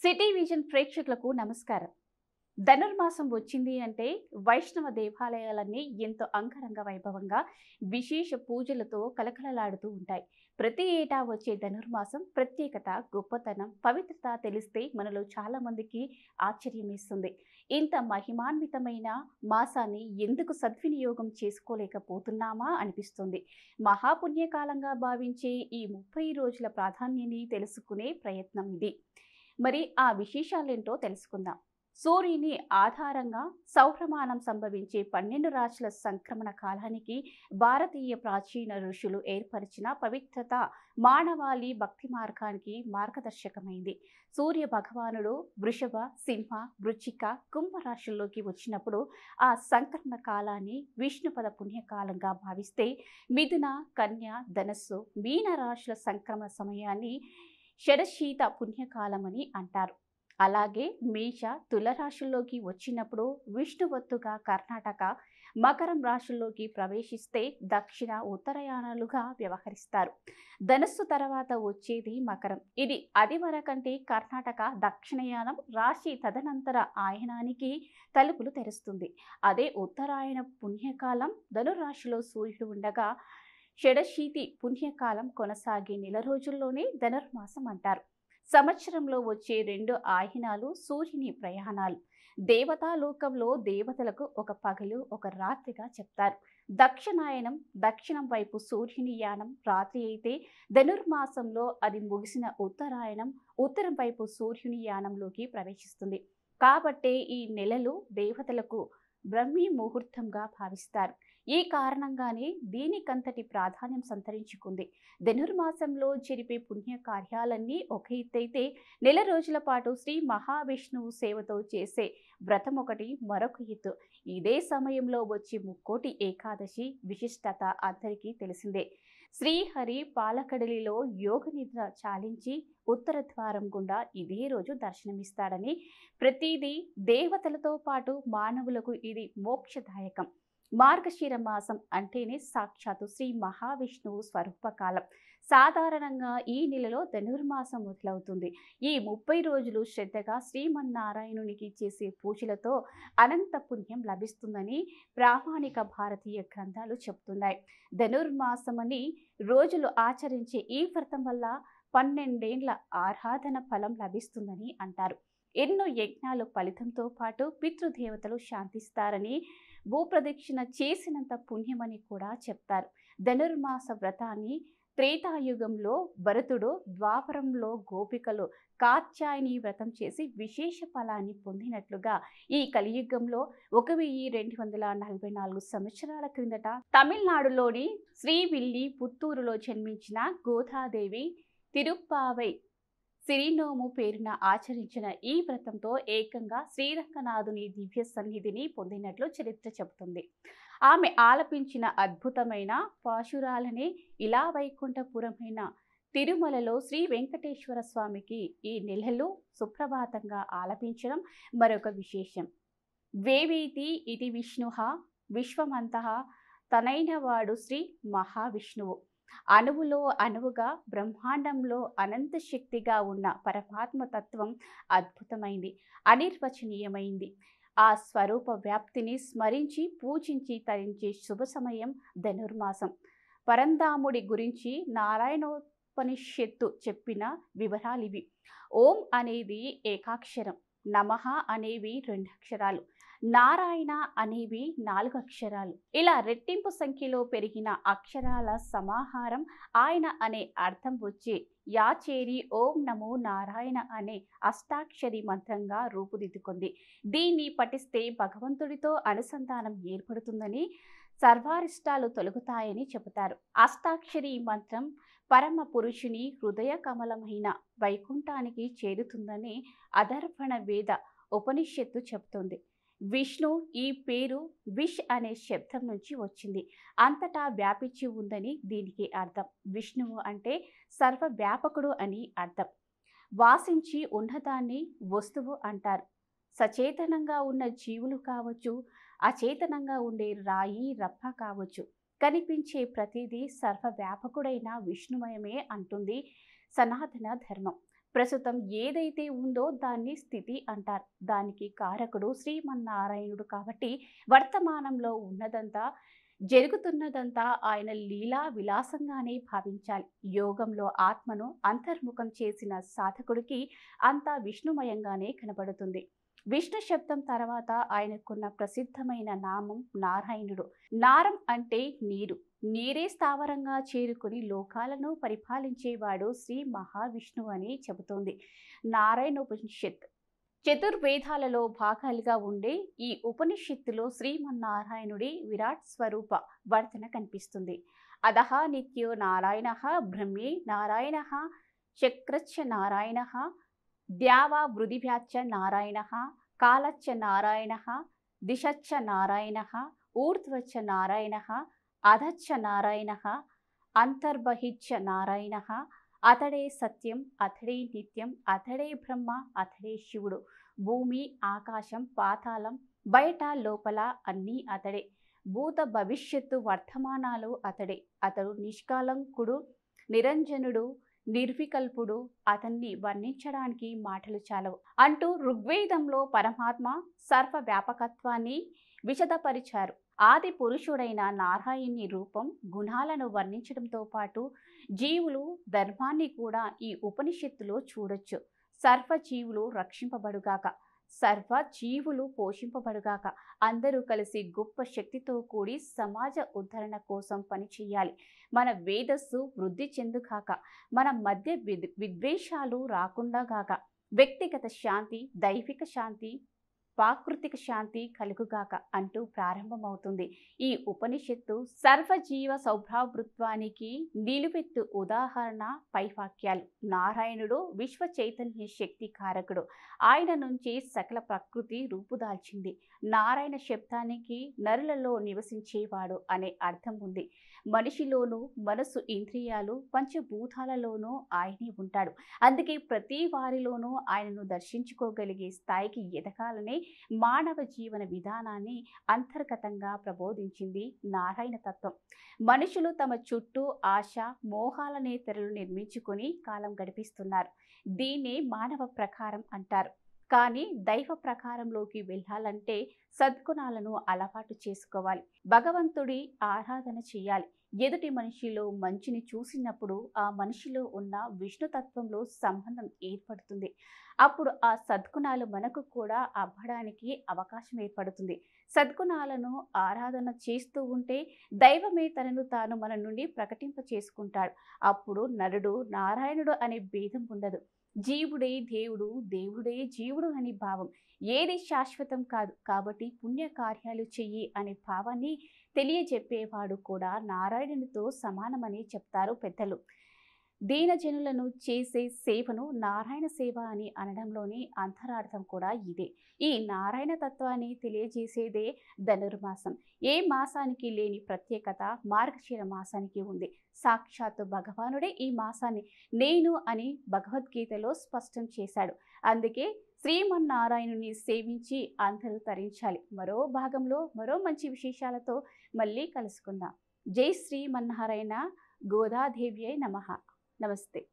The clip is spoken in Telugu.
సిటీ విజన్ ప్రేక్షకులకు నమస్కారం. ధనుర్మాసం వచ్చింది అంటే వైష్ణవ దేవాలయాలన్నీ ఎంతో అంగరంగ వైభవంగా విశేష పూజలతో కలకలలాడుతూ ఉంటాయి. ప్రతి ఏటా వచ్చే ధనుర్మాసం ప్రత్యేకత, గొప్పతనం, పవిత్రత తెలిస్తే మనలో చాలా మందికి ఆశ్చర్యమేస్తుంది. ఇంత మహిమాన్వితమైన మాసాన్ని ఎందుకు సద్వినియోగం చేసుకోలేకపోతున్నామా అనిపిస్తుంది. మహాపుణ్యకాలంగా భావించే ఈ 30 రోజుల ప్రాధాన్యాన్ని తెలుసుకునే ప్రయత్నం ఇది. మరి ఆ విశేషాలేంటో తెలుసుకుందాం. సూర్యుని ఆధారంగా సౌరమానం సంభవించే 12 రాశుల సంక్రమణ కాలానికి భారతీయ ప్రాచీన ఋషులు ఏర్పరిచిన పవిత్రత మానవాళి భక్తి మార్గానికి మార్గదర్శకమైంది. సూర్య భగవానుడు వృషభ, సింహ, వృచ్చిక, కుంభ రాశుల్లోకి వచ్చినప్పుడు ఆ సంక్రమణ కాలాన్ని విష్ణుపద పుణ్యకాలంగా భావిస్తే, మిథున, కన్య, ధనస్సు, మీన రాశుల సంక్రమణ సమయాన్ని శరశీత పుణ్యకాలమని అంటారు. అలాగే మేష, తుల రాశుల్లోకి వచ్చినప్పుడు విష్ణువత్తుగా కర్ణాటక, మకరం రాశుల్లోకి ప్రవేశిస్తే దక్షిణ, ఉత్తరాయణాలుగా వ్యవహరిస్తారు. ధనస్సు తర్వాత వచ్చేది మకరం. ఇది అదివరకంటే కర్ణాటక దక్షిణయానం రాశి తదనంతర ఆయనానికి తలుపులు తెరుస్తుంది. అదే ఉత్తరాయణ పుణ్యకాలం ధనురాశిలో సూర్యుడు ఉండగా షడశీతి పుణ్యకాలం కొనసాగే నెల రోజుల్లోనే ధనుర్మాసం అంటారు. సంవత్సరంలో వచ్చే 2 ఆయనాలు సూర్యుని ప్రయాణాలు. దేవతాలోకంలో దేవతలకు ఒక పగలు, ఒక రాత్రిగా చెప్తారు. దక్షిణాయనం దక్షిణం వైపు సూర్యుని యానం రాత్రి అయితే, ధనుర్మాసంలో అది ముగిసిన ఉత్తరాయణం ఉత్తరం వైపు సూర్యుని యానంలోకి ప్రవేశిస్తుంది. కాబట్టే ఈ నెలలు దేవతలకు బ్రహ్మీ ముహూర్తంగా భావిస్తారు. ఈ కారణంగానే దీనికంతటి ప్రాధాన్యం సంతరించుకుంది. ధనుర్మాసంలో జరిపే పుణ్య కార్యాలన్నీ ఒక ఎత్తైతే, నెల రోజుల పాటు శ్రీ మహావిష్ణువు సేవతో చేసే వ్రతం ఒకటి మరొక ఎత్తు. ఇదే సమయంలో వచ్చే ముక్కోటి ఏకాదశి విశిష్టత అందరికీ తెలిసిందే. శ్రీహరి పాలకడలిలో యోగ నిద్ర చాలించి ఉత్తర ద్వారం గుండా ఇదే రోజు దర్శనమిస్తాడని, ప్రతిదీ దేవతలతో పాటు మానవులకు ఇది మోక్షదాయకం. మార్గశిర మాసం అంటేనే సాక్షాత్తు శ్రీ మహావిష్ణువు స్వరూపకాలం. సాధారణంగా ఈ నెలలో ధనుర్మాసం మొదలవుతుంది. ఈ 30 రోజులు శ్రద్ధగా శ్రీమన్నారాయణునికి చేసే పూజలతో అనంత పుణ్యం లభిస్తుందని ప్రామాణిక భారతీయ గ్రంథాలు చెబుతున్నాయి. ధనుర్మాసమని రోజులు ఆచరించే ఈ వ్రతం వల్ల 12 ఏండ్ల ఆరాధన ఫలం లభిస్తుందని అంటారు. ఎన్నో యజ్ఞాలు ఫలితంతో పాటు పితృదేవతలు శాంతిస్తారని, భూప్రదక్షిణ చేసినంత పుణ్యమని కూడా చెప్తారు. ధనుర్మాస వ్రతాన్ని త్రేతాయుగంలో భరతుడు, ద్వాపరంలో గోపికలు కాత్యాయని వ్రతం చేసి విశేష ఫలాన్ని పొందినట్లుగా, ఈ కలియుగంలో 1244 సంవత్సరాల క్రిందట తమిళనాడులోని శ్రీవిల్లి పుత్తూరులో జన్మించిన గోదాదేవి తిరుప్పావై సిరినోము పేరున ఆచరించిన ఈ వ్రతంతో ఏకంగా శ్రీరంగనాథుని దివ్య సన్నిధిని పొందినట్లు చరిత్ర చెబుతుంది. ఆమె ఆలపించిన అద్భుతమైన పాశురాలనే ఇలా వైకుంఠపురమైన తిరుమలలో శ్రీ వెంకటేశ్వర స్వామికి ఈ నెలలో సుప్రభాతంగా ఆలపించడం మరొక విశేషం. వేవేతి ఇది విష్ణుః విశ్వమంతః తనైనవాడు శ్రీ మహావిష్ణువు. అణువులో అణువుగా బ్రహ్మాండంలో అనంత శక్తిగా ఉన్న పరమాత్మ తత్వం అద్భుతమైంది, అనిర్వచనీయమైంది. ఆ స్వరూప వ్యాప్తిని స్మరించి పూజించి తరించే శుభ సమయం ధనుర్మాసం. పరంధాముడి గురించి నారాయణోపనిషత్తు చెప్పిన వివరాలివి. ఓం అనేది ఏకాక్షరం, నమః అనేవి 2 అక్షరాలు, నారాయణ అనేవి 4 అక్షరాలు. ఇలా రెట్టింపు సంఖ్యలో పెరిగిన అక్షరాల సమాహారం ఆయన అనే అర్థం వచ్చే యాచేరి ఓం నమో నారాయణ అనే అష్టాక్షరి మంత్రంగా రూపుదిద్దుకుంది. దీన్ని పఠిస్తే భగవంతుడితో అనుసంధానం ఏర్పడుతుందని, సర్వారిష్టాలు తొలగుతాయని చెబుతారు. అష్టాక్షరి మంత్రం పరమ పురుషుని హృదయ కమలమైన వైకుంఠానికి చేరుతుందని అధర్వణ వేద ఉపనిషత్తు చెబుతుంది. విష్ణు ఈ పేరు విష్ అనే శబ్దం నుంచి వచ్చింది. అంతటా వ్యాపించి ఉందని దీనికి అర్థం. విష్ణువు అంటే సర్వవ్యాపకుడు అని అర్థం. వాసించి ఉన్నదాన్ని వస్తువు అంటారు. సచేతనంగా ఉన్న జీవులు కావచ్చు, అచేతనంగా ఉండే రాయి రప్ప కావచ్చు, కనిపించే ప్రతిదీ సర్వవ్యాపకుడైన విష్ణుమయమే అంటుంది సనాతన ధర్మం. ప్రస్తుతం ఏదైతే ఉందో దాన్ని స్థితి అంటారు. దానికి కారకుడు శ్రీమన్నారాయణుడు కాబట్టి వర్తమానంలో ఉన్నదంతా జరుగుతున్నదంతా ఆయన లీలా విలాసంగానే భావించాలి. యోగంలో ఆత్మను అంతర్ముఖం చేసిన సాధకుడికి అంతా విష్ణుమయంగానే కనబడుతుంది. విష్ణు శబ్దం తర్వాత ఆయనకున్న ప్రసిద్ధమైన నామం నారాయణుడు. నారం అంటే నీరు. నీరే స్థావరంగా చేరుకుని లోకాలను పరిపాలించేవాడు శ్రీ మహావిష్ణువు అని చెబుతోంది నారాయణోపనిషత్. చతుర్వేదాలలో భాగాలుగా ఉండే ఈ ఉపనిషత్తులో శ్రీమన్నారాయణుడి విరాట్ స్వరూప వర్తన కనిపిస్తుంది. అదహ నిత్యో నారాయణ బ్రహ్మే నారాయణ చక్రచ్చ నారాయణ ద్యావా పృథివ్యాచ్చ నారాయణ కాలచ్చ నారాయణ దిశచ్చ నారాయణ ఊర్ధ్వచ్చ నారాయణ అధచ్చ నారాయణ అంతర్బహిచ్చ నారాయణ అతడే సత్యం, అతడే నిత్యం, అతడే బ్రహ్మ, అతడే శివుడు. భూమి, ఆకాశం, పాతాళం, బయట లోపల అన్నీ అతడే. భూత భవిష్యత్తు వర్తమానాలు అతడే. అతడు నిష్కళంకుడు, నిరంజనుడు, నిర్వికల్పుడు. అతన్ని వర్ణించడానికి మాటలు చాలవు అంటూ ఋగ్వేదంలో పరమాత్మ సర్వవ్యాపకత్వాన్ని విశదపరిచారు. ఆది పురుషుడైన నారాయణి రూపం, గుణాలను వర్ణించడంతో పాటు జీవులు ధర్మాన్ని కూడా ఈ ఉపనిషత్తులో చూడొచ్చు. సర్వజీవులు రక్షింపబడుగాక, సర్వ జీవులు పోషింపబడుగాక, అందరూ కలిసి గొప్ప శక్తితో కూడి సమాజ ఉద్ధరణ కోసం పనిచేయాలి. మన వేదస్సు వృద్ధి చెందుగాక, మన మధ్య విద్వేషాలు రాకుండా గాక, వ్యక్తిగత శాంతి, దైవిక శాంతి, ప్రాకృతిక శాంతి కలుగుగాక అంటూ ప్రారంభమవుతుంది ఈ ఉపనిషత్తు. సర్వజీవ సౌభ్రాతృత్వానికి నిలువెత్తు ఉదాహరణ పై వాక్యాలు. నారాయణుడు విశ్వ చైతన్య శక్తి కారకుడు. ఆయన నుంచి సకల ప్రకృతి రూపుదాల్చింది. నారాయణ శబ్దానికి నరులలో నివసించేవాడు అనే అర్థం ఉంది. మనిషిలోనూ మనసు, ఇంద్రియాలు, పంచభూతాలలోనూ ఆయనే ఉంటాడు. అందుకే ప్రతి వారిలోనూ ఆయనను దర్శించుకోగలిగే స్థాయికి ఎదగాలనే మానవ జీవన విధానాన్ని అంతర్గతంగా ప్రబోధించింది నారాయణ తత్వం. మనుషులు తమ చుట్టూ ఆశ, మోహాలనే తెరలు నిర్మించుకొని కాలం గడిపిస్తున్నారు. దీన్నే మానవ ప్రకారం అంటారు. కానీ దైవ ప్రకారంలోకి వెళ్ళాలంటే సద్గుణాలను అలవాటు చేసుకోవాలి. భగవంతుడి ఆరాధన చేయాలి. ఎదుటి మనిషిలో మంచిని చూసినప్పుడు ఆ మనిషిలో ఉన్న విష్ణుతత్వంలో సంబంధం ఏర్పడుతుంది. అప్పుడు ఆ సద్గుణాలు మనకు కూడా అవ్వడానికి అవకాశం ఏర్పడుతుంది. సద్గుణాలను ఆరాధన చేస్తూ ఉంటే దైవమే తనను తాను మన నుండి ప్రకటింప చేసుకుంటాడు. అప్పుడు నరుడు, నారాయణుడు అనే భేదం ఉండదు. జీవుడే దేవుడు, దేవుడే జీవుడు అని భావం. ఏది శాశ్వతం కాదు కాబట్టి పుణ్యకార్యాలు చెయ్యి అనే భావాన్ని తెలియజెప్పేవాడు కూడా నారాయణునితో సమానమని చెప్తారు పెద్దలు. దీనజనులను చేసే సేవను నారాయణ సేవ అని అనడంలోని అంతరార్థం కూడా ఇదే. ఈ నారాయణ తత్వాన్ని తెలియజేసేదే ధనుర్మాసం. ఏ మాసానికి లేని ప్రత్యేకత మార్గశిర మాసానికి ఉంది. సాక్షాత్తు భగవానుడే ఈ మాసాన్ని నేను అని భగవద్గీతలో స్పష్టం చేశాడు. అందుకే శ్రీమన్నారాయణుని సేవించి అందరూ తరించాలి. మరో భాగంలో మరో మంచి విశేషాలతో మళ్ళీ కలుసుకుందాం. జై శ్రీమన్నారాయణ. గోదాదేవ్యై నమః. నమస్తే.